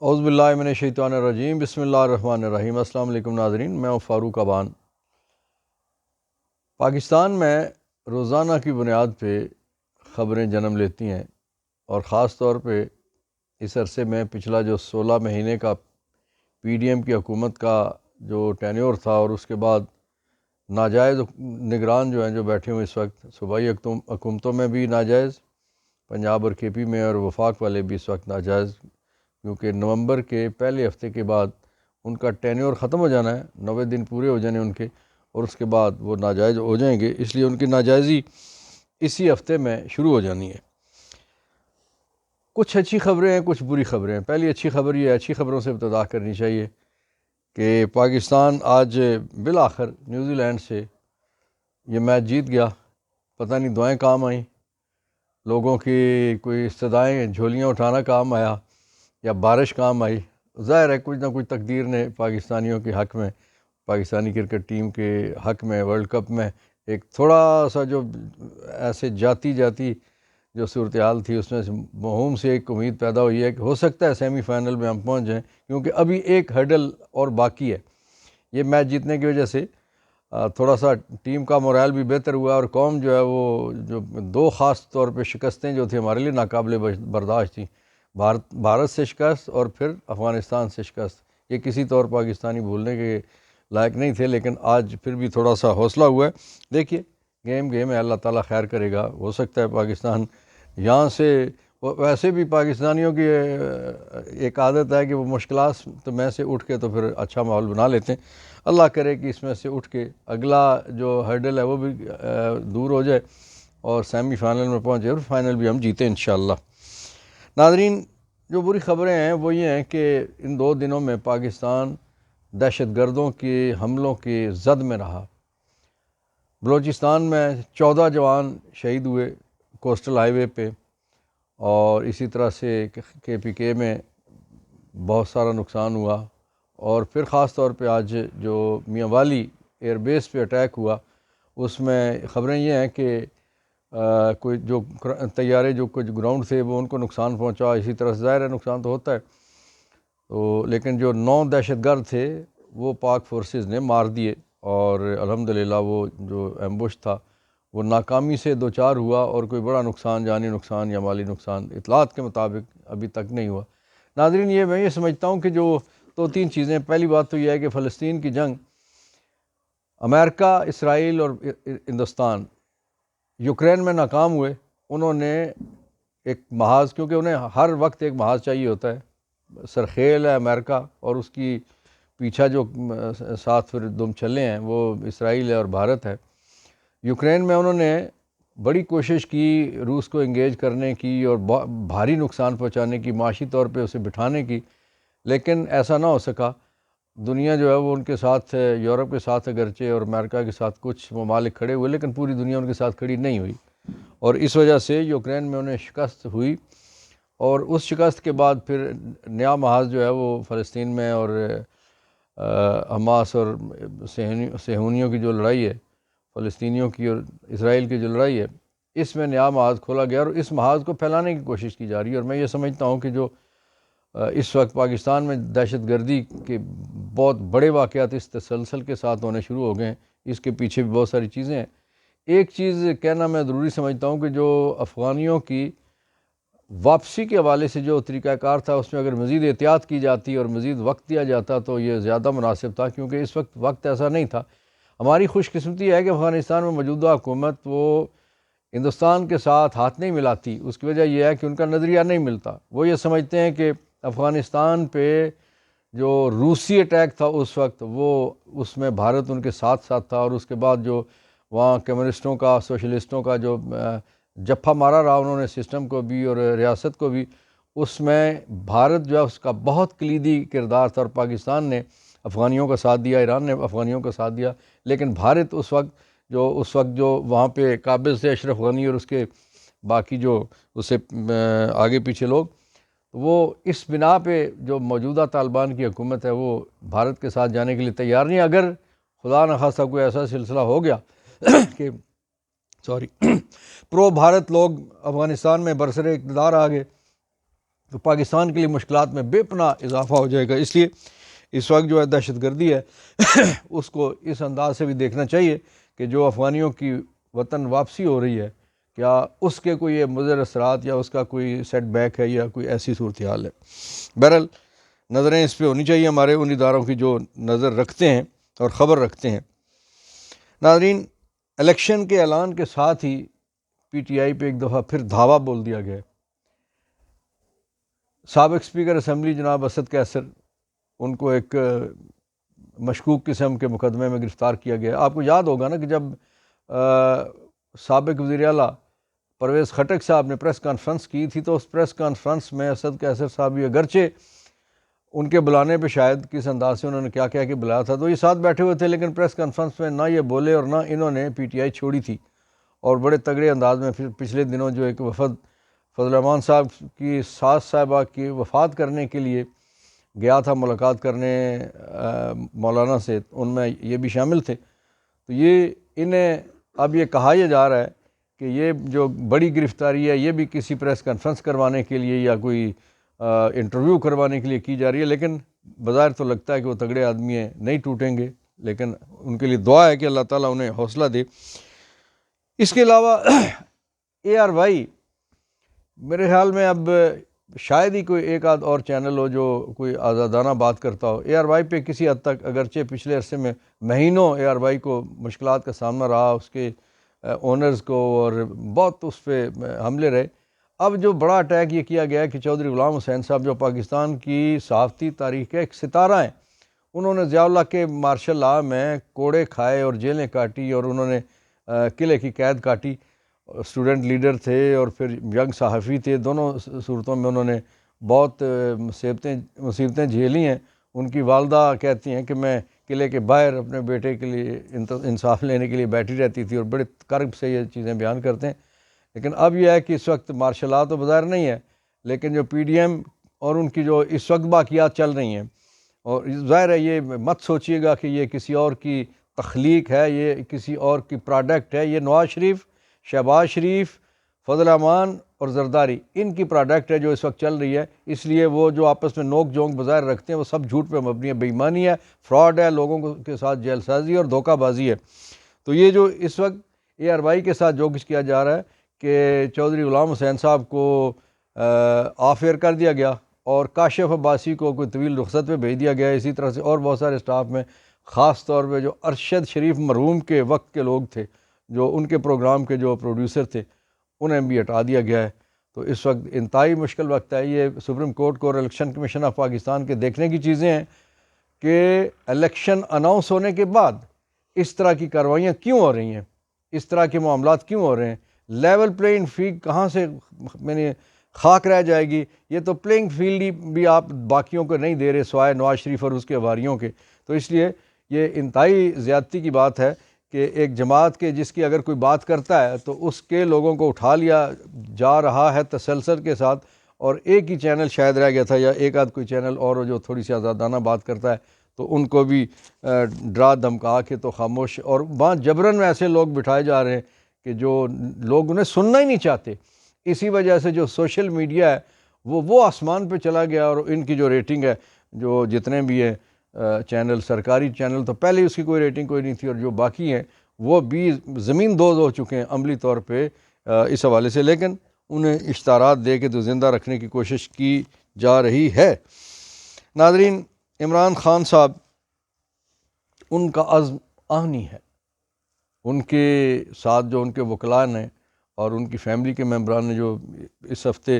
اعوذ باللہ من الشیطان الرجیم، بسم اللہ الرحمن الرحیم۔ السلام علیکم ناظرین، میں ہوں فاروق ابان۔ پاکستان میں روزانہ کی بنیاد پہ خبریں جنم لیتی ہیں، اور خاص طور پہ اس عرصے میں پچھلا جو 16 مہینے کا پی ڈی ایم کی حکومت کا جو ٹینیور تھا، اور اس کے بعد ناجائز نگران جو ہیں جو بیٹھے ہوئے اس وقت صوبائی حکومتوں میں بھی ناجائز، پنجاب اور کے پی میں، اور وفاق والے بھی اس وقت ناجائز، کیونکہ نومبر کے پہلے ہفتے کے بعد ان کا ٹینیور ختم ہو جانا ہے، 90 دن پورے ہو جانے ان کے، اور اس کے بعد وہ ناجائز ہو جائیں گے، اس لیے ان کی ناجائزی اسی ہفتے میں شروع ہو جانی ہے۔ کچھ اچھی خبریں ہیں، کچھ بری خبریں ہیں۔ پہلی اچھی خبر یہ ہے، اچھی خبروں سے ابتدا کرنی چاہیے کہ پاکستان آج بالآخر نیوزی لینڈ سے یہ میچ جیت گیا۔ پتہ نہیں دعائیں کام آئیں، لوگوں کی کوئی استدعائیں، جھولیاں اٹھانا کام آیا، یا بارش کام آئی۔ ظاہر ہے کچھ نہ کچھ تقدیر نے پاکستانیوں کے حق میں، پاکستانی کرکٹ ٹیم کے حق میں ورلڈ کپ میں ایک تھوڑا سا جو ایسے جاتی جو صورتحال تھی، اس میں سے مہوم سے ایک امید پیدا ہوئی ہے کہ ہو سکتا ہے سیمی فائنل میں ہم پہنچ جائیں، کیونکہ ابھی ایک ہرڈل اور باقی ہے۔ یہ میچ جیتنے کی وجہ سے تھوڑا سا ٹیم کا مورائل بھی بہتر ہوا، اور قوم جو ہے وہ جو دو خاص طور پہ شکستیں جو تھیں ہمارے لیے ناقابل برداشت تھیں، بھارت سے شکست اور پھر افغانستان سے شکست، یہ کسی طور پاکستانی بھولنے کے لائق نہیں تھے، لیکن آج پھر بھی تھوڑا سا حوصلہ ہوا ہے۔ دیکھیے گیم ہے، اللہ تعالیٰ خیر کرے گا، ہو سکتا ہے پاکستان یہاں سے، ویسے بھی پاکستانیوں کی ایک عادت ہے کہ وہ مشکلات میں سے اٹھ کے تو پھر اچھا ماحول بنا لیتے ہیں۔ اللہ کرے کہ اس میں سے اٹھ کے اگلا جو ہرڈل ہے وہ بھی دور ہو جائے، اور سیمی فائنل میں پہنچ جائے، اور فائنل بھی ہم جیتیں انشاءاللہ۔ ناظرین، جو بری خبریں ہیں وہ یہ ہیں کہ ان 2 دنوں میں پاکستان دہشت گردوں کے حملوں کی زد میں رہا۔ بلوچستان میں 14 جوان شہید ہوئے کوسٹل ہائی وے پہ، اور اسی طرح سے کے پی کے میں بہت سارا نقصان ہوا، اور پھر خاص طور پہ آج جو میاں والی ایئر بیس پہ اٹیک ہوا، اس میں خبریں یہ ہیں کہ کوئی جو طیارے جو کچھ گراؤنڈ تھے وہ ان کو نقصان پہنچا، اسی طرح سے ظاہر ہے نقصان تو ہوتا ہے، تو لیکن جو 9 دہشت گرد تھے وہ پاک فورسز نے مار دیے، اور الحمدللہ وہ جو ایمبوش تھا وہ ناکامی سے دوچار ہوا، اور کوئی بڑا نقصان، جانی نقصان یا مالی نقصان اطلاعات کے مطابق ابھی تک نہیں ہوا۔ ناظرین، میں یہ سمجھتا ہوں کہ جو 2-3 چیزیں، پہلی بات تو یہ ہے کہ فلسطین کی جنگ، امریکہ، اسرائیل اور ہندوستان یوکرین میں ناکام ہوئے۔ انہوں نے ایک محاذ، کیونکہ انہیں ہر وقت ایک محاذ چاہیے ہوتا ہے، سرخیل ہے امریکہ، اور اس کی پیچھا جو ساتھ پھر دم چلے ہیں وہ اسرائیل ہے اور بھارت ہے۔ یوکرین میں انہوں نے بڑی کوشش کی روس کو انگیج کرنے کی، اور بھاری نقصان پہنچانے کی، معاشی طور پہ اسے بٹھانے کی، لیکن ایسا نہ ہو سکا۔ دنیا جو ہے وہ ان کے ساتھ، یورپ کے ساتھ اگرچہ اور امریکہ کے ساتھ کچھ ممالک کھڑے ہوئے، لیکن پوری دنیا ان کے ساتھ کھڑی نہیں ہوئی، اور اس وجہ سے یوکرین میں انہیں شکست ہوئی، اور اس شکست کے بعد پھر نیا محاذ جو ہے وہ فلسطین میں، اور حماس اور صہیونیوں کی جو لڑائی ہے، فلسطینیوں کی اور اسرائیل کی جو لڑائی ہے، اس میں نیا محاذ کھولا گیا، اور اس محاذ کو پھیلانے کی کوشش کی جا رہی ہے۔ اور میں یہ سمجھتا ہوں کہ جو اس وقت پاکستان میں دہشت گردی کے بہت بڑے واقعات اس تسلسل کے ساتھ ہونے شروع ہو گئے ہیں، اس کے پیچھے بھی بہت ساری چیزیں ہیں۔ ایک چیز کہنا میں ضروری سمجھتا ہوں کہ جو افغانیوں کی واپسی کے حوالے سے جو طریقہ کار تھا، اس میں اگر مزید احتیاط کی جاتی اور مزید وقت دیا جاتا تو یہ زیادہ مناسب تھا، کیونکہ اس وقت ایسا نہیں تھا۔ ہماری خوش قسمتی ہے کہ افغانستان میں موجودہ حکومت وہ ہندوستان کے ساتھ ہاتھ نہیں ملاتی۔ اس کی وجہ یہ ہے کہ ان کا نظریہ نہیں ملتا، وہ یہ سمجھتے ہیں کہ افغانستان پہ جو روسی اٹیک تھا اس وقت، وہ اس میں بھارت ان کے ساتھ تھا، اور اس کے بعد جو وہاں کمیونسٹوں کا، سوشلسٹوں کا جو جپھا مارا رہا انہوں نے سسٹم کو بھی اور ریاست کو بھی، اس میں بھارت جو ہے اس کا بہت کلیدی کردار تھا، اور پاکستان نے افغانیوں کا ساتھ دیا، ایران نے افغانیوں کا ساتھ دیا، لیکن بھارت اس وقت جو وہاں پہ قابض تھے اشرف غنی اور اس کے باقی جو اسے آگے پیچھے لوگ، وہ اس بنا پہ جو موجودہ طالبان کی حکومت ہے وہ بھارت کے ساتھ جانے کے لیے تیار نہیں۔ اگر خدا نخواستہ کوئی ایسا سلسلہ ہو گیا کہ پرو بھارت لوگ افغانستان میں برسر اقتدار آ گئے، تو پاکستان کے لیے مشکلات میں بے پناہ اضافہ ہو جائے گا۔ اس لیے اس وقت جو ہے دہشت گردی ہے اس کو اس انداز سے بھی دیکھنا چاہیے کہ جو افغانیوں کی وطن واپسی ہو رہی ہے، کیا اس کے کوئی مضر اثرات یا اس کا کوئی سیٹ بیک ہے یا کوئی ایسی صورتحال ہے۔ بہرحال نظریں اس پہ ہونی چاہیے ہمارے ان اداروں کی جو نظر رکھتے ہیں اور خبر رکھتے ہیں۔ ناظرین، الیکشن کے اعلان کے ساتھ ہی پی ٹی آئی پہ ایک دفعہ پھر دھاوا بول دیا گیا۔ سابق اسپیکر اسمبلی جناب اسد قیصر، ان کو ایک مشکوک قسم کے مقدمے میں گرفتار کیا گیا۔ آپ کو یاد ہوگا نا کہ جب سابق وزیر اعلیٰ پرویز خٹک صاحب نے پریس کانفرنس کی تھی تو اس پریس کانفرنس میں اسد قیصر صاحب بھی اگرچہ ان کے بلانے پہ شاید کس انداز سے انہوں نے کیا کہہ کے بلایا تھا تو یہ ساتھ بیٹھے ہوئے تھے، لیکن پریس کانفرنس میں نہ یہ بولے اور نہ انہوں نے پی ٹی آئی چھوڑی تھی، اور بڑے تگڑے انداز میں پھر پچھلے دنوں جو ایک وفد فضل الرحمان صاحب کی ساس صاحبہ کی وفات کرنے کے لیے گیا تھا ملاقات کرنے مولانا سے، ان میں یہ بھی شامل تھے۔ تو یہ انہیں اب یہ کہا یہ جا رہا ہے کہ یہ جو بڑی گرفتاری ہے یہ بھی کسی پریس کانفرنس کروانے کے لیے یا کوئی انٹرویو کروانے کے لیے کی جا رہی ہے، لیکن بظاہر تو لگتا ہے کہ وہ تگڑے آدمی ہیں، نہیں ٹوٹیں گے، لیکن ان کے لیے دعا ہے کہ اللہ تعالیٰ انہیں حوصلہ دے۔ اس کے علاوہ اے آر وائی، میرے خیال میں اب شاید ہی کوئی ایک آدھ اور چینل ہو جو کوئی آزادانہ بات کرتا ہو۔ اے آر وائی پہ کسی حد تک اگرچہ پچھلے عرصے میں مہینوں اے آر وائی کو مشکلات کا سامنا رہا، اس کے اونرز کو، اور بہت اس پہ حملے رہے۔ اب جو بڑا اٹیک یہ کیا گیا ہے کہ چودھری غلام حسین صاحب جو پاکستان کی صحافتی تاریخ کے ایک ستارہ ہیں، انہوں نے ضیاء اللہ کے مارشل لاء میں کوڑے کھائے اور جیلیں کاٹی، اور انہوں نے قلعے کی قید کاٹی، اسٹوڈنٹ لیڈر تھے اور پھر ینگ صحافی تھے، دونوں صورتوں میں انہوں نے بہت مصیبتیں جھیلی ہیں۔ ان کی والدہ کہتی ہیں کہ میں قلعے کے باہر اپنے بیٹے کے لیے انصاف لینے کے لیے بیٹھی رہتی تھی، اور بڑے کرب سے یہ چیزیں بیان کرتے ہیں۔ لیکن اب یہ ہے کہ اس وقت مارشل لاء تو بظاہر نہیں ہے، لیکن جو پی ڈی ایم اور ان کی جو اس وقت باقیات چل رہی ہیں، اور ظاہر ہے یہ مت سوچیے گا کہ یہ کسی اور کی تخلیق ہے، یہ کسی اور کی پروڈکٹ ہے، یہ نواز شریف، شہباز شریف، فضل الرحمان اور زرداری، ان کی پروڈکٹ ہے جو اس وقت چل رہی ہے۔ اس لیے وہ جو آپس میں نوک جھونک بظاہر رکھتے ہیں وہ سب جھوٹ پہ مبنی ہے، بے ایمانی ہے، فراڈ ہے، لوگوں کے ساتھ جیل سازی اور دھوکہ بازی ہے۔ تو یہ جو اس وقت اے آر وائی کے ساتھ جو کچھ کیا جا رہا ہے کہ چودھری غلام حسین صاحب کو آف ایئر کر دیا گیا اور کاشف عباسی کو کوئی طویل رخصت پہ بھیج دیا گیا، اسی طرح سے اور بہت سارے اسٹاف میں، خاص طور پہ جو ارشد شریف مرحوم کے وقت کے لوگ تھے، جو ان کے پروگرام کے جو پروڈیوسر تھے، انہیں بھی ہٹا دیا گیا ہے۔ تو اس وقت انتہائی مشکل وقت ہے۔ یہ سپریم کورٹ کو اور الیکشن کمیشن آف پاکستان کے دیکھنے کی چیزیں ہیں کہ الیکشن اناؤنس ہونے کے بعد اس طرح کی کارروائیاں کیوں ہو رہی ہیں، اس طرح کے معاملات کیوں ہو رہے ہیں۔ لیول پلینگ فیلڈ کہاں سے خاک رہ جائے گی؟ یہ تو پلینگ فیلڈ ہی بھی آپ باقیوں کو نہیں دے رہے سوائے نواز شریف اور اس کے واریوں کے۔ تو اس لیے یہ انتہائی زیادتی کی بات ہے کہ ایک جماعت کے جس کی اگر کوئی بات کرتا ہے تو اس کے لوگوں کو اٹھا لیا جا رہا ہے تسلسل کے ساتھ، اور ایک ہی چینل شاید رہ گیا تھا یا ایک آدھ کوئی چینل اور جو تھوڑی سی آزادانہ بات کرتا ہے تو ان کو بھی ڈرا دھمکا کے تو خاموش، اور وہاں جبراً میں ایسے لوگ بٹھائے جا رہے ہیں کہ جو لوگ انہیں سننا ہی نہیں چاہتے۔ اسی وجہ سے جو سوشل میڈیا ہے وہ آسمان پہ چلا گیا، اور ان کی جو ریٹنگ ہے، جو جتنے بھی ہیں چینل، سرکاری چینل تو پہلے اس کی کوئی ریٹنگ کوئی نہیں تھی، اور جو باقی ہیں وہ بھی زمین دوز ہو چکے ہیں عملی طور پہ اس حوالے سے، لیکن انہیں اشتہارات دے کے تو زندہ رکھنے کی کوشش کی جا رہی ہے۔ ناظرین، عمران خان صاحب، ان کا عزم آہنی ہے، ان کے ساتھ جو ان کے وکلاء نے اور ان کی فیملی کے ممبران نے جو اس ہفتے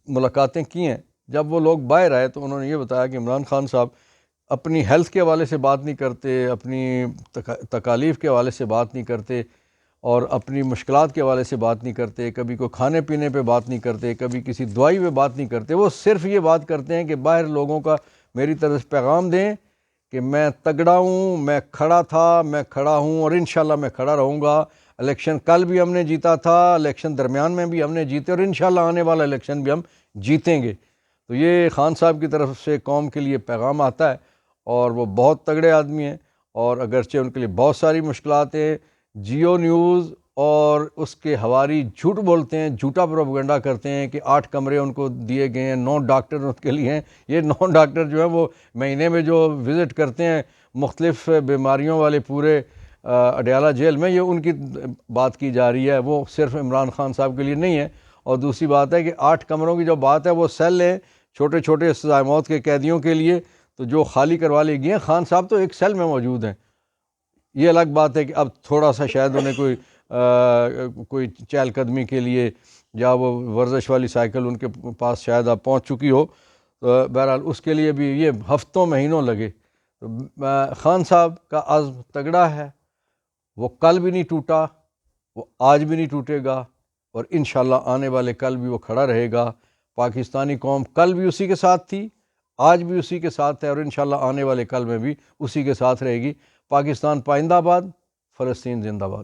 ملاقاتیں کی ہیں، جب وہ لوگ باہر آئے تو انہوں نے یہ بتایا کہ عمران خان صاحب اپنی ہیلتھ کے حوالے سے بات نہیں کرتے، اپنی تکالیف کے حوالے سے بات نہیں کرتے، اور اپنی مشکلات کے حوالے سے بات نہیں کرتے، کبھی کوئی کھانے پینے پہ بات نہیں کرتے، کبھی کسی دوائی پہ بات نہیں کرتے۔ وہ صرف یہ بات کرتے ہیں کہ باہر لوگوں کا میری طرف سے پیغام دیں کہ میں تگڑا ہوں، میں کھڑا تھا، میں کھڑا ہوں، اور انشاءاللہ میں کھڑا رہوں گا۔ الیکشن کل بھی ہم نے جیتا تھا، الیکشن درمیان میں بھی ہم نے جیتے، اور انشاءاللہ آنے والا الیکشن بھی ہم جیتیں گے۔ تو یہ خان صاحب کی طرف سے قوم کے لیے پیغام آتا ہے، اور وہ بہت تگڑے آدمی ہیں، اور اگرچہ ان کے لیے بہت ساری مشکلات ہیں۔ جیو نیوز اور اس کے ہواری جھوٹ بولتے ہیں، جھوٹا پروپیگنڈا کرتے ہیں کہ 8 کمرے ان کو دیے گئے ہیں، 9 ڈاکٹر ان کے لیے ہیں۔ یہ 9 ڈاکٹر جو ہیں وہ مہینے میں جو وزٹ کرتے ہیں مختلف بیماریوں والے پورے اڈیالہ جیل میں، یہ ان کی بات کی جا رہی ہے، وہ صرف عمران خان صاحب کے لیے نہیں ہے۔ اور دوسری بات ہے کہ 8 کمروں کی جو بات ہے وہ سیل ہیں چھوٹے چھوٹے سزائے موت کے قیدیوں کے لیے، تو جو خالی کروا لی گئی ہیں۔ خان صاحب تو ایک سیل میں موجود ہیں۔ یہ الگ بات ہے کہ اب تھوڑا سا شاید انہیں کوئی چہل قدمی کے لیے یا وہ ورزش والی سائیکل ان کے پاس شاید اب پہنچ چکی ہو، تو بہرحال اس کے لیے بھی یہ ہفتوں مہینوں لگے۔ تو خان صاحب کا عزم تگڑا ہے، وہ کل بھی نہیں ٹوٹا، وہ آج بھی نہیں ٹوٹے گا، اور انشاءاللہ آنے والے کل بھی وہ کھڑا رہے گا۔ پاکستانی قوم کل بھی اسی کے ساتھ تھی، آج بھی اسی کے ساتھ ہے، اور انشاءاللہ آنے والے کل میں بھی اسی کے ساتھ رہے گی۔ پاکستان پائندہ باد، فلسطین زندہ باد۔